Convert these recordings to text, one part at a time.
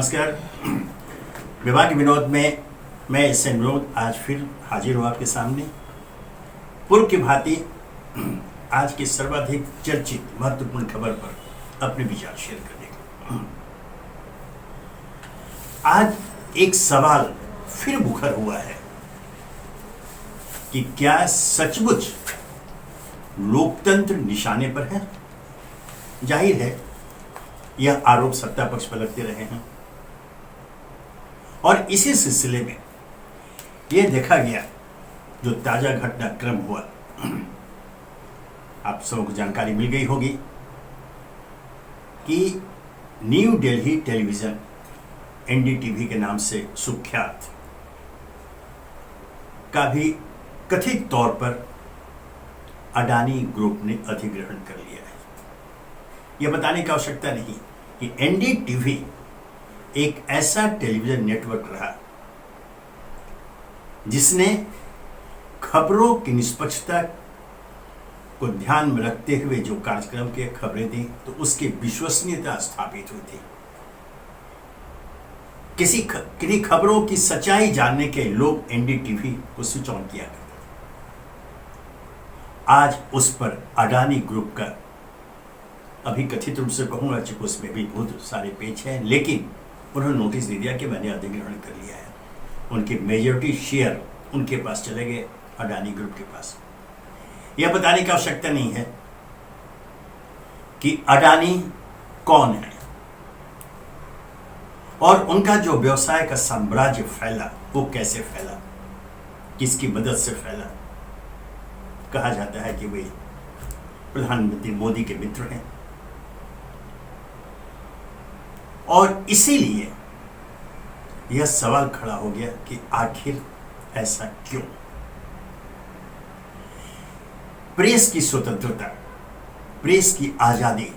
नमस्कार। विवाह के विनोद में मैं इससे विनोद आज फिर हाजिर हूँ आपके सामने। पूर्व की भांति आज की सर्वाधिक चर्चित महत्वपूर्ण खबर पर अपने विचार शेयर करने का। आज एक सवाल फिर मुखर हुआ है कि क्या सचमुच लोकतंत्र निशाने पर है। जाहिर है यह आरोप सत्ता पक्ष पर लगते रहे हैं और इसी सिलसिले में यह देखा गया जो ताजा घटनाक्रम हुआ, आप सबको को जानकारी मिल गई होगी कि न्यू दिल्ली टेलीविजन एनडीटीवी के नाम से सुख्यात का भी कथित तौर पर अडानी ग्रुप ने अधिग्रहण कर लिया है। यह बताने की आवश्यकता नहीं कि एनडीटीवी एक ऐसा टेलीविजन नेटवर्क रहा जिसने खबरों की निष्पक्षता को ध्यान में रखते हुए जो कार्यक्रम के खबरें दी तो उसकी विश्वसनीयता स्थापित हुई थी। किसी खबरों की सच्चाई जानने के लोग एनडीटीवी को स्विच ऑन किया करते थे। आज उस पर अडानी ग्रुप का अभी कथित रूप से कहूंगा, चूंकि उसमें भी बहुत सारे पेज हैं, लेकिन उन्होंने नोटिस दे दिया कि मैंने अधिग्रहण कर लिया है। उनके मेजॉरिटी शेयर उनके पास चले गए, अडानी ग्रुप के पास। यह बताने की आवश्यकता नहीं है कि अडानी कौन है और उनका जो व्यवसाय का साम्राज्य फैला वो कैसे फैला, किसकी मदद से फैला। कहा जाता है कि वे प्रधानमंत्री मोदी के मित्र हैं और इसीलिए यह सवाल खड़ा हो गया कि आखिर ऐसा क्यों। प्रेस की स्वतंत्रता, प्रेस की आजादी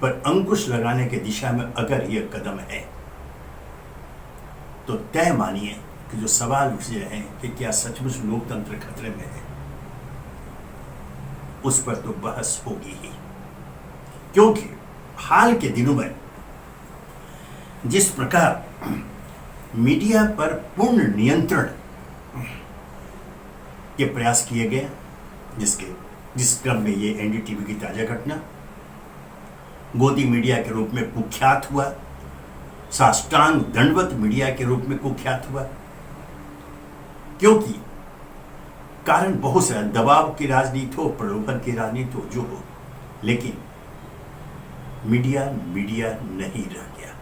पर अंकुश लगाने की दिशा में अगर यह कदम है तो तय मानिए कि जो सवाल उठ रहे हैं कि क्या सचमुच लोकतंत्र खतरे में है, उस पर तो बहस होगी ही। क्योंकि हाल के दिनों में जिस प्रकार मीडिया पर पूर्ण नियंत्रण के प्रयास किए गए, जिस क्रम में ये एनडीटीवी की ताजा घटना गोदी मीडिया के रूप में कुख्यात हुआ, साष्टांग दंडवत मीडिया के रूप में कुख्यात हुआ, क्योंकि कारण बहुत सारा दबाव की राजनीति हो, प्रलोभन की राजनीति हो, जो हो, लेकिन मीडिया नहीं रह गया।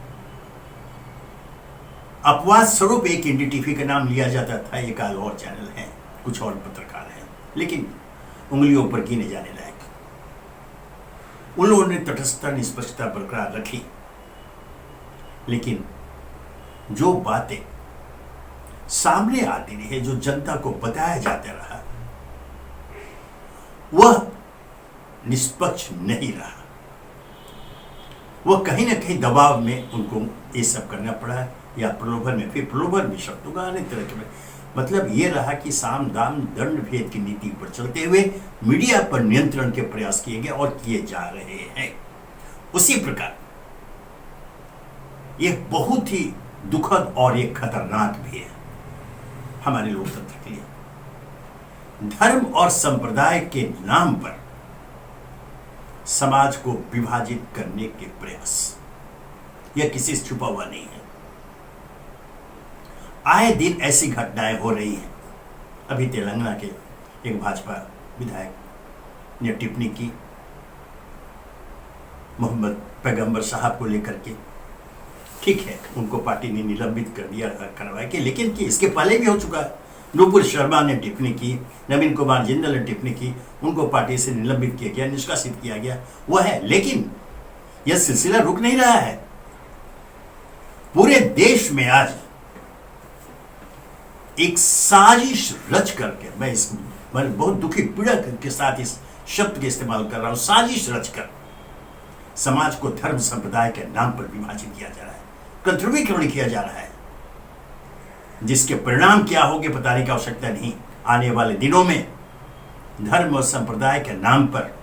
अपवाद स्वरूप एक एनडीटीवी का नाम लिया जाता था, एक और चैनल है, कुछ और पत्रकार हैं, लेकिन उंगलियों पर गिने जाने लायक। उन लोगों ने तटस्थता निष्पक्षता बरकरार रखी, लेकिन जो बातें सामने आती रही, जो जनता को बताया जाता रहा, वह निष्पक्ष नहीं रहा। वह कहीं ना कहीं दबाव में उनको ये सब करना पड़ा, या प्रलोभन में, फिर प्रलोभन भी शब्दों का अनेक तरह के, मतलब ये रहा कि साम दाम दंड भेद की नीति पर चलते हुए मीडिया पर नियंत्रण के प्रयास किए गए और किए जा रहे हैं। उसी प्रकार यह बहुत ही दुखद और एक खतरनाक भी है हमारे लोकतंत्र के लिए। धर्म और संप्रदाय के नाम पर समाज को विभाजित करने के प्रयास, यह किसी से छुपा हुआ नहीं है। आए दिन ऐसी घटनाएं हो रही हैं। अभी तेलंगाना के एक भाजपा विधायक ने टिप्पणी की मोहम्मद पैगंबर साहब को लेकर के। ठीक है, उनको पार्टी ने निलंबित कर दिया, करवाया कि, लेकिन कि इसके पहले भी हो चुका है। नुपुर शर्मा ने टिप्पणी की, नवीन कुमार जिंदल ने टिप्पणी की, उनको पार्टी से निलंबित किया गया, निष्कासित किया गया, वह है। लेकिन यह सिलसिला रुक नहीं रहा है। पूरे देश में आज एक साजिश रच करके, मैं बहुत दुखी पीड़ा के साथ इस शब्द के इस्तेमाल कर रहा हूं, साजिश रच कर समाज को धर्म संप्रदाय के नाम पर विभाजित किया जा रहा है, ध्रुवीकरण किया जा रहा है, जिसके परिणाम क्या होंगे बताने की आवश्यकता नहीं। आने वाले दिनों में धर्म और संप्रदाय के नाम पर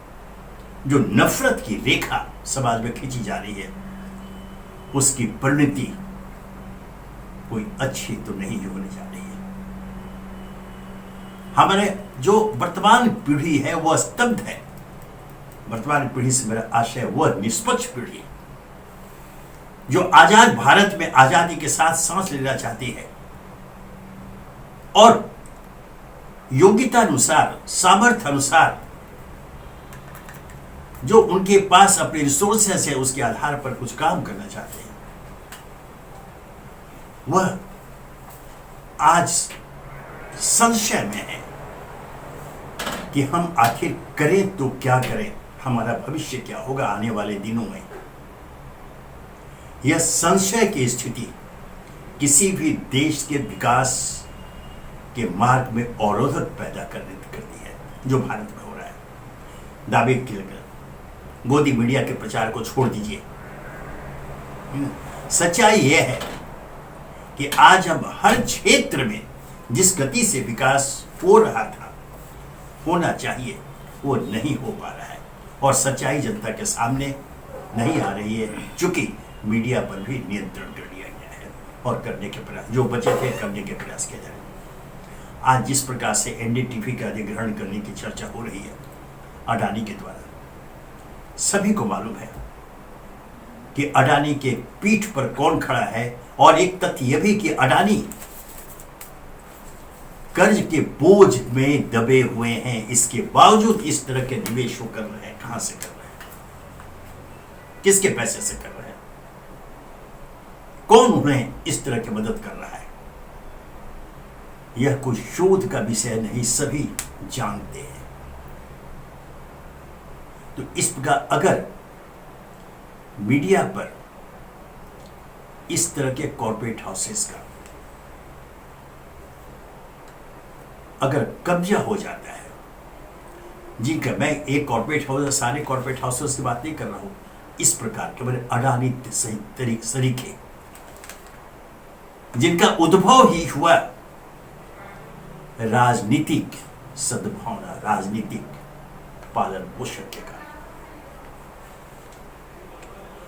जो नफरत की रेखा समाज में खींची जा रही है, उसकी परिणति कोई अच्छी तो नहीं होने जा रही है। हमारे जो वर्तमान पीढ़ी है वह स्तब्ध है। वर्तमान पीढ़ी से मेरा आशय वह निष्पक्ष पीढ़ी जो आजाद भारत में आजादी के साथ सांस लेना चाहती है और योग्यता अनुसार, सामर्थ्य अनुसार जो उनके पास अपने रिसोर्सेस है उसके आधार पर कुछ काम करना चाहते हैं, वह आज संशय में है कि हम आखिर करें तो क्या करें, हमारा भविष्य क्या होगा आने वाले दिनों में। यह संशय की स्थिति किसी भी देश के विकास के मार्ग में अवरोधक पैदा करती है, जो भारत में हो रहा है। दावे के गोदी मीडिया के प्रचार को छोड़ दीजिए। सच्चाई यह है कि आज अब हर क्षेत्र में जिस गति से विकास हो रहा था, होना चाहिए, वो नहीं हो पा रहा है और सच्चाई जनता के सामने नहीं आ रही है, क्योंकि मीडिया पर भी नियंत्रण कर दिया गया है और करने के प्रयास, जो बचे थे करने के प्रयास किए जा रहे हैं। आज जिस प्रकार से एनडीटीवी का अधिग्रहण करने की चर्चा हो रही है अडानी के द्वारा, सभी को मालूम है कि अडानी के पीठ पर कौन खड़ा है। और एक तथ्य यह भी कि अडानी कर्ज के बोझ में दबे हुए हैं, इसके बावजूद इस तरह के निवेश वो कर रहे हैं। कहां से कर रहे हैं, किसके पैसे से कर रहे हैं, कौन उन्हें इस तरह की मदद कर रहा है, यह कोई शोध का विषय नहीं, सभी जानते हैं। तो इस प्रकार अगर मीडिया पर इस तरह के कॉर्पोरेट हाउसेस का अगर कब्जा हो जाता है, जिनका, मैं एक कॉर्पोरेट हाउस, सारे कॉर्पोरेट हाउसेस की बात नहीं कर रहा हूं, इस प्रकार के बड़े अडानी तरीके जिनका उद्भव ही हुआ राजनीतिक सद्भावना, राजनीतिक पालन पोषण के कारण,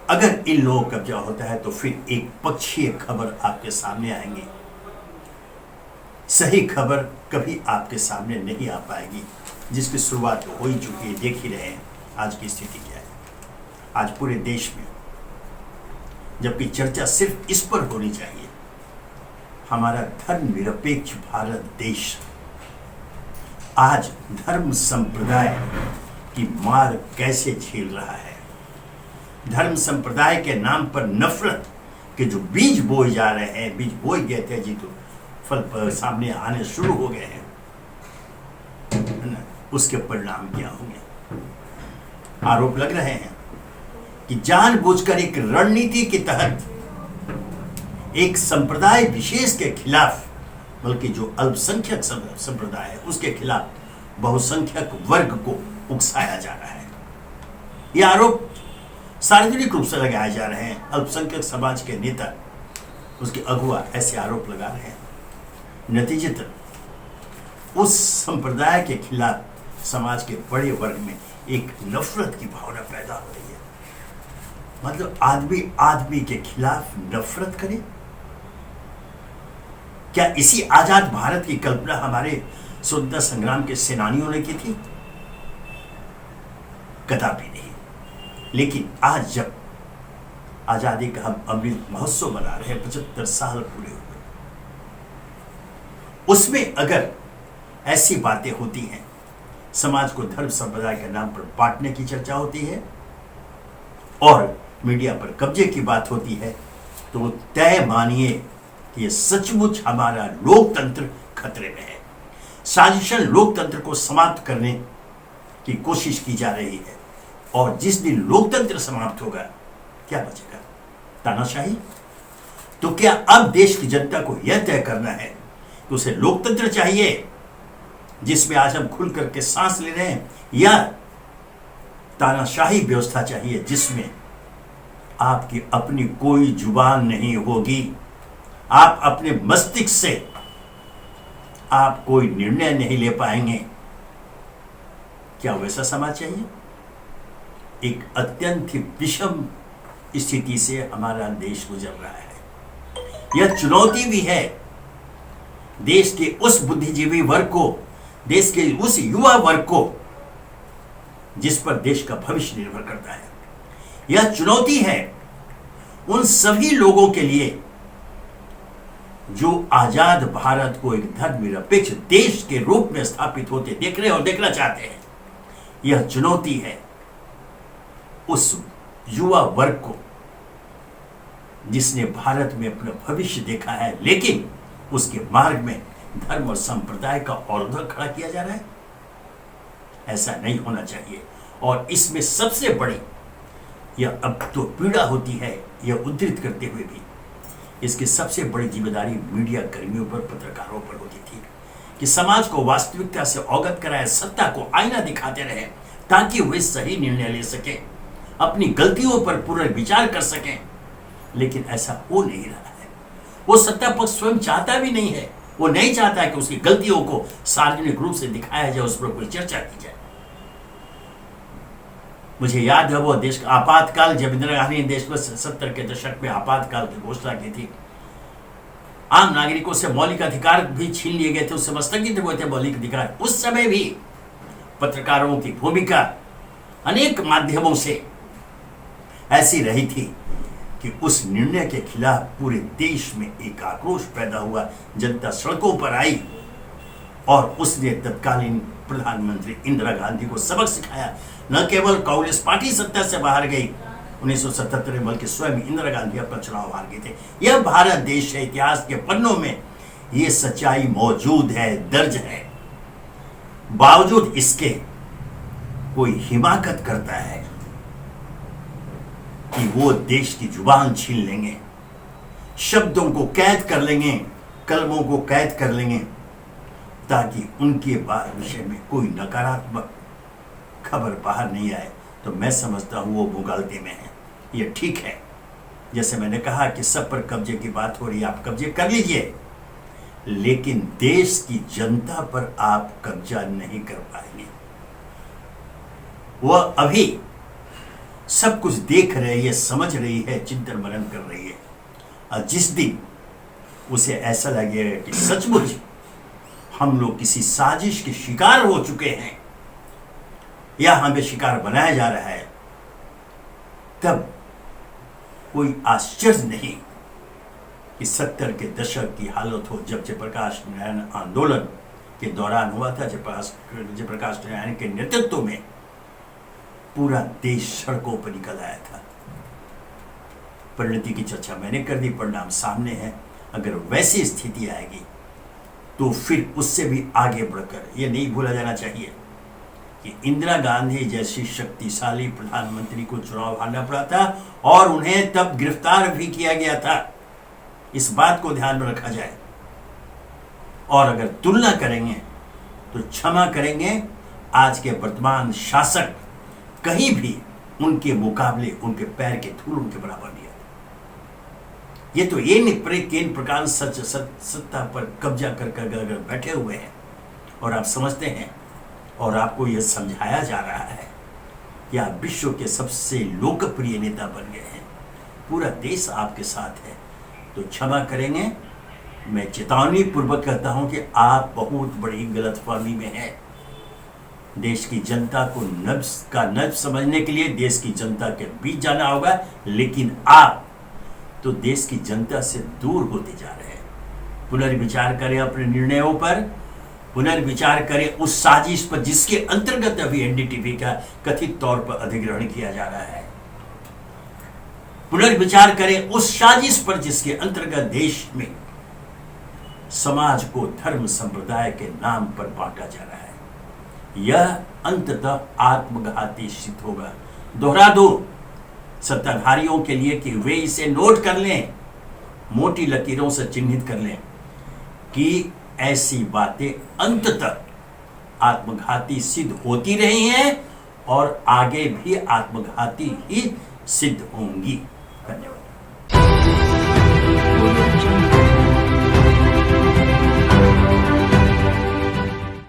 अगर इन लोगों का कब्जा होता है तो फिर एक पक्षीय खबर आपके सामने आएंगी, सही खबर कभी आपके सामने नहीं आ पाएगी, जिसकी शुरुआत तो हो ही चुकी है। देख ही रहे हैं आज की स्थिति क्या है। आज पूरे देश में, जबकि चर्चा सिर्फ इस पर होनी चाहिए, हमारा धर्मनिरपेक्ष भारत देश आज धर्म संप्रदाय की मार कैसे झेल रहा है। धर्म संप्रदाय के नाम पर नफरत के जो बीज बोए जा रहे हैं, बीज बोए गए थे जी, तो फल सामने आने शुरू हो गए हैं, उसके परिणाम क्या होंगे। आरोप लग रहे हैं कि जानबूझकर एक रणनीति के तहत एक संप्रदाय विशेष के खिलाफ, बल्कि जो अल्पसंख्यक संप्रदाय है उसके खिलाफ बहुसंख्यक वर्ग को उकसाया जा रहा है। ये आरोप सार्वजनिक रूप से लगाए जा रहे हैं। अल्पसंख्यक समाज के नेता, उसके अगुआ ऐसे आरोप लगा रहे हैं। नतीजतन उस संप्रदाय के खिलाफ समाज के बड़े वर्ग में एक नफरत की भावना पैदा हो रही है। मतलब आदमी आदमी के खिलाफ नफरत करे। क्या इसी आजाद भारत की कल्पना हमारे स्वतंत्रता संग्राम के सेनानियों ने की थी? कदापि नहीं। लेकिन आज जब आजादी का हम अमृत महोत्सव मना रहे हैं, 75 साल पूरे हुए, उसमें अगर ऐसी बातें होती हैं, समाज को धर्म संप्रदाय के नाम पर बांटने की चर्चा होती है और मीडिया पर कब्जे की बात होती है, तो तय मानिए कि ये सचमुच हमारा लोकतंत्र खतरे में है। साजिशन लोकतंत्र को समाप्त करने की कोशिश की जा रही है और जिस दिन लोकतंत्र समाप्त होगा, क्या बचेगा? तानाशाही। तो क्या अब देश की जनता को यह तय करना है कि उसे लोकतंत्र चाहिए जिसमें आज हम खुल करके सांस ले रहे हैं, या तानाशाही व्यवस्था चाहिए जिसमें आपकी अपनी कोई जुबान नहीं होगी, आप अपने मस्तिष्क से आप कोई निर्णय नहीं ले पाएंगे? क्या वैसा समाज चाहिए? एक अत्यंत ही विषम स्थिति से हमारा देश गुजर रहा है। यह चुनौती भी है देश के उस बुद्धिजीवी वर्ग को, देश के उस युवा वर्ग को जिस पर देश का भविष्य निर्भर करता है। यह चुनौती है उन सभी लोगों के लिए जो आजाद भारत को एक धर्मनिरपेक्ष देश के रूप में स्थापित होते देख रहे और देखना चाहते हैं। यह चुनौती है उस युवा वर्ग को जिसने भारत में अपना भविष्य देखा है, लेकिन उसके मार्ग में धर्म और संप्रदाय का अवरोध खड़ा किया जा रहा है। ऐसा नहीं होना चाहिए। और इसमें सबसे बड़ी यह अब तो पीड़ा होती है, यह उद्धृत करते हुए भी इसकी सबसे बड़ी जिम्मेदारी मीडिया कर्मियों पर, पत्रकारों पर होती थी कि समाज को वास्तविकता से अवगत कराए, सत्ता को आईना दिखाते रहे ताकि वे सही निर्णय ले सकें, अपनी गलतियों पर पुनर्विचार कर सकें। लेकिन ऐसा हो नहीं रहा है। वो सत्ता पक्ष स्वयं चाहता भी नहीं है। वो नहीं चाहता है कि उसकी गलतियों को सार्वजनिक रूप से दिखाया जाए, उस पर कोई चर्चा की जाए। मुझे याद है वो देश का आपातकाल, जब इंदिरा गांधी ने देश में 70 के दशक में आपातकाल की घोषणा की थी, आम नागरिकों से मौलिक अधिकार भी छीन लिए गए थे, उससे मस्तगित हुए थे मौलिक अधिकार। उस समय भी पत्रकारों की भूमिका अनेक माध्यमों से ऐसी रही थी कि उस निर्णय के खिलाफ पूरे देश में एक आक्रोश पैदा हुआ। जनता सड़कों पर आई और उसने तत्कालीन प्रधानमंत्री इंदिरा गांधी को सबक सिखाया। न केवल कांग्रेस पार्टी सत्ता से बाहर गई 1977 में, बल्कि स्वयं इंदिरा गांधी अपना चुनाव हार गए थे। यह भारत देश है, इतिहास के पन्नों में यह सच्चाई मौजूद है, दर्ज है। बावजूद इसके कोई हिमाकत करता है कि वो देश की जुबान छीन लेंगे, शब्दों को कैद कर लेंगे, कलमों को कैद कर लेंगे, ताकि उनके विषय में कोई नकारात्मक खबर बाहर नहीं आए। तो मैं समझता हूं वो मुगालते में है। ये ठीक है। जैसे मैंने कहा कि सब पर कब्जे की बात हो रही है, आप कब्जे कर लीजिए, लेकिन देश की जनता पर आप कब्जा नहीं कर पाएंगे। वह अभी सब कुछ देख रही है, समझ रही है, चिंतन मनन कर रही है। और जिस दिन उसे ऐसा लगेगा कि सचमुच हम लोग किसी साजिश के शिकार हो चुके हैं या हमें शिकार बनाया जा रहा है, तब कोई आश्चर्य नहीं कि 70 के दशक की हालत हो, जब जयप्रकाश नारायण आंदोलन के दौरान हुआ था। जयप्रकाश नारायण के नेतृत्व में पूरा देश सड़कों पर निकल आया था। परिणति की चर्चा मैंने कर दी, परिणाम सामने है। अगर वैसी स्थिति आएगी तो फिर उससे भी आगे बढ़कर यह नहीं भूला जाना चाहिए कि इंदिरा गांधी जैसी शक्तिशाली प्रधानमंत्री को चुनाव हारना पड़ा था और उन्हें तब गिरफ्तार भी किया गया था। इस बात को ध्यान में रखा जाए। और अगर तुलना करेंगे तो क्षमा करेंगे, आज के वर्तमान शासक कहीं भी उनके मुकाबले, उनके पैर के धूल उनके बराबर नहीं आते। ये तो ये नहीं केन प्रकार सत्ता पर कब्जा कर अगर बैठे हुए हैं और आप समझते हैं और आपको यह समझाया जा रहा है कि आप विश्व के सबसे लोकप्रिय नेता बन गए हैं, पूरा देश आपके साथ है, तो क्षमा करेंगे। मैं चेतावनी पूर्वक कहता हूं कि आप बहुत बड़ी गलतफहमी में हैं। देश की जनता को नब्ज समझने के लिए देश की जनता के बीच जाना होगा, लेकिन आप तो देश की जनता से दूर होते जा रहे हैं। पुनर्विचार करें अपने निर्णयों पर, पुनर्विचार करें उस साजिश पर जिसके अंतर्गत अभी एनडीटीवी का कथित तौर पर अधिग्रहण किया जा रहा है। पुनर्विचार करें उस साजिश पर जिसके अंतर्गत देश में समाज को धर्म संप्रदाय के नाम पर बांटा जा रहा है। यह अंततः आत्मघाती सिद्ध होगा। दोहरा दो सत्ताधारियों के लिए कि वे इसे नोट कर लें, मोटी लकीरों से चिन्हित कर लें कि ऐसी बातें अंततः आत्मघाती सिद्ध होती रही हैं और आगे भी आत्मघाती ही सिद्ध होंगी।